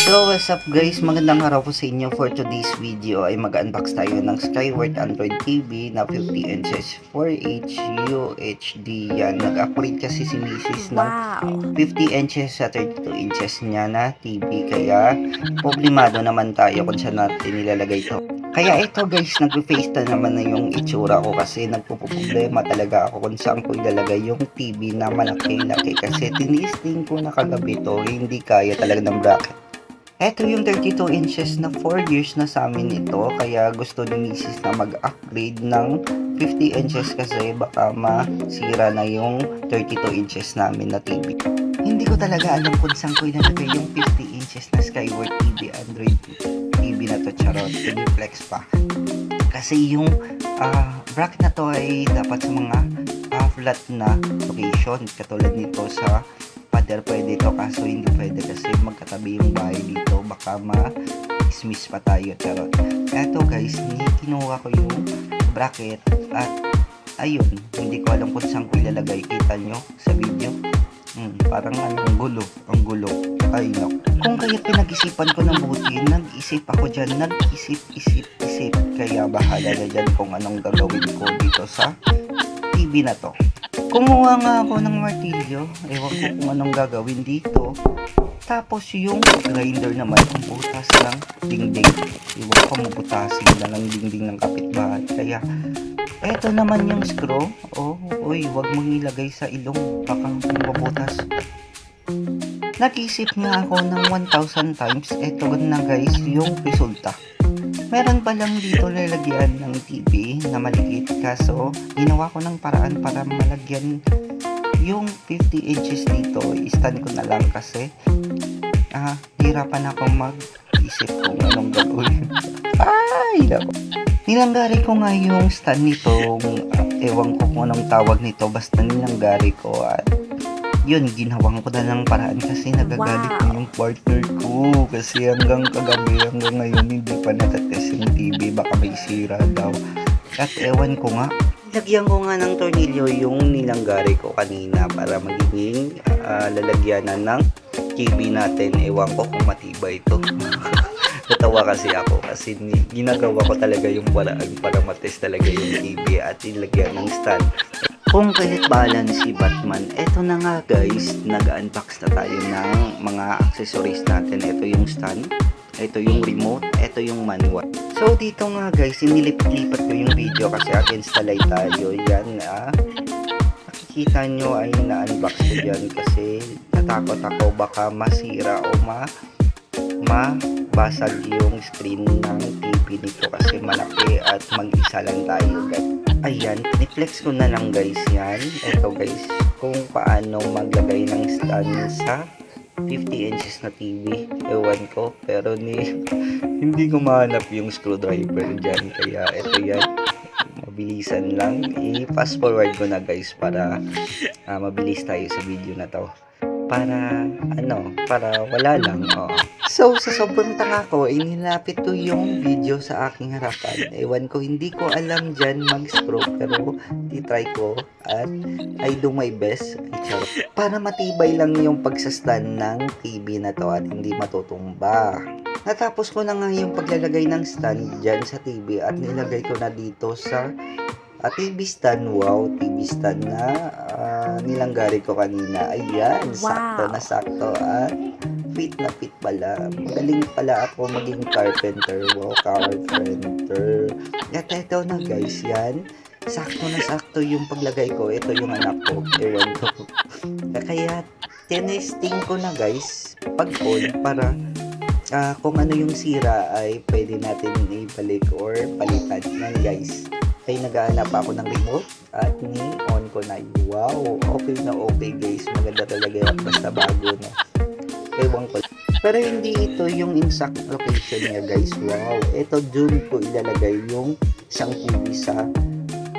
So what's up guys, magandang araw po sa inyo. For today's video ay mag-unbox tayo ng Skyward Android TV na 50 inches 4H UHD. Yan, nag-upgrade kasi si Mrs. ng 50 inches sa 32 inches niya na TV. Kaya problemado naman tayo kung saan natin nilalagay ito. Kaya ito guys, nag-face na naman na yung itsura ko kasi nagpuproblema talaga ako kung saan ko ilalagay yung TV na malaki-laki kasi tinisting ko na kagabi to, hindi kaya talaga ng bracket. Ito yung 32 inches na 4 years na sa amin ito, kaya gusto ni Mrs. na mag-upgrade ng 50 inches kasi baka masira na yung 32 inches namin na TV. Hindi ko talaga alam kung saan ko ilalagay yung 50 inches na Skyward TV Android TV na to, charot, flex pa. Kasi yung bracket na to ay dapat sa mga flat na location, katulad nito sa pader pwede ito, kaso hindi pwede kasi magkatabi yung bahay dito, baka ma-dismiss pa tayo, charot. Eto guys, kinuha ko yung bracket at ayun, hindi ko alam kung saan ko ilalagay. Kita nyo sa video? Parang ang gulo. Ay no. Kung kaya pinag-isipan ko ng buti, nag-isip ako dyan, nag-isip. Kaya bahala na dyan kung anong gagawin ko dito sa TV na to. Kumuha nga ako ng martilyo, ewan ko kung anong gagawin dito. Tapos yung grinder naman, butas ng dingding. Ewan ko, mabutasin lang ng dingding ng kapitbahay. Kaya, eto naman yung screw. Uy, wag mong ilagay sa ilong, baka mabutas. Nag-isip nga ako ng 1,000 times. Eto na guys, yung resulta. Meron pa lang dito lalagyan ng TV na maliit, kaso ginawa ko ng paraan para malagyan yung 50 inches dito. I-stand ko na lang kasi hirapan ako mag-isip kung anong gagawin. Ay, nako. Nilanggari ko nga yung stand nitong ewan ko kung anong tawag nito, basta nilanggari ko at yun, ginawan ko na ng paraan kasi nagagalit na yung partner ko kasi hanggang kagabi, hanggang ngayon hindi pa natatest yung TV, baka may sira daw. At ewan ko nga, lagyan ko nga ng tornilyo yung nilanggari ko kanina para magiging lalagyanan ng TV natin. Ewan ko kung matibay ito. Natawa kasi ako kasi ginagawa ko talaga yung paraan para matest talaga yung TV at ilagyan ng stand. Kung kahit bahala na si Batman, eto na nga guys, nag-unbox na tayo ng mga accessories natin. Ito yung stand, ito yung remote, ito yung manual. So dito nga guys, inilipat-lipat ko yung video kasi against the light tayo. Yan makikita nyo ay na-unbox ko dyan kasi natakot ako baka masira o mabasag yung screen ng TV nito kasi malaki at mag-isa lang tayo guys. Ayan, piniflex ko na lang guys yan. Ito guys, kung paano maglagay ng stand sa 50 inches na TV. Ewan ko, pero hindi ko mahanap yung screwdriver dyan. Kaya ito yan, mabilisan lang. I-fast forward ko na guys para mabilis tayo sa video na to. Para wala lang. So, sa sobrang tanga ko, inilapit ko yung video sa aking harapan. Ewan ko, hindi ko alam dyan mag-screw, pero titry ko at I do my best. Para matibay lang yung pagsastand ng TV na to at hindi matutumba. Natapos ko na nga yung paglalagay ng stand dyan sa TV at nilagay ko na dito sa TV stand. Wow, TV stand na nilanggari ko kanina. Ayan, sakto na sakto at fit na fit pala. Magaling pala ako maging carpenter. Wow, carpenter. At ito na guys, yan. Sakto na sakto yung paglagay ko. Ito yung anak ko. Ewan ko. Kaya, tinesting ko na guys, pag-on para kung ano yung sira ay pwede natin ibalik or palitan. Yan guys. Ay naghahanap ako ng remote at ni-on ko na. Wow, okay na okay guys. Maganda talaga basta bago na. Ewan ko. Pero hindi ito yung exact location niya guys. Wow, ito dun ko ilalagay yung isang TV sa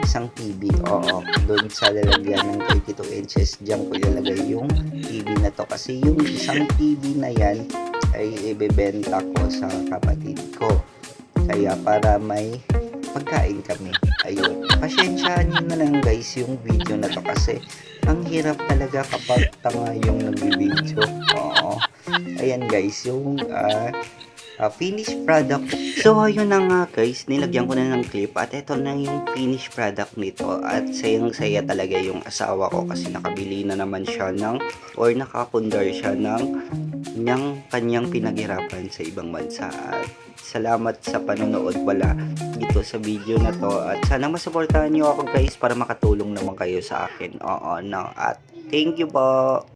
isang TV. Oo, dun sa lalagyan ng 32 inches. Diyan ko ilalagay yung TV na to. Kasi yung isang TV na yan ay ibebenta ko sa kapatid ko. Kaya para may pagkain kami. Ayun. Pasyensyahan nyo na lang guys yung video na to kasi ang hirap talaga kapag tanga yung nag-video. Oo. Ayan guys, yung finished product. So, ayun na nga guys, nilagyan ko na ng clip at ito na yung finished product nito at sayang-saya talaga yung asawa ko kasi nakabili na naman siya or nakapundar siya ng kanyang pinaghirapan sa ibang bansa. At salamat sa panonood pala dito sa video na to at sana masuportahan nyo ako guys para makatulong naman kayo sa akin. Oo, no. At thank you po.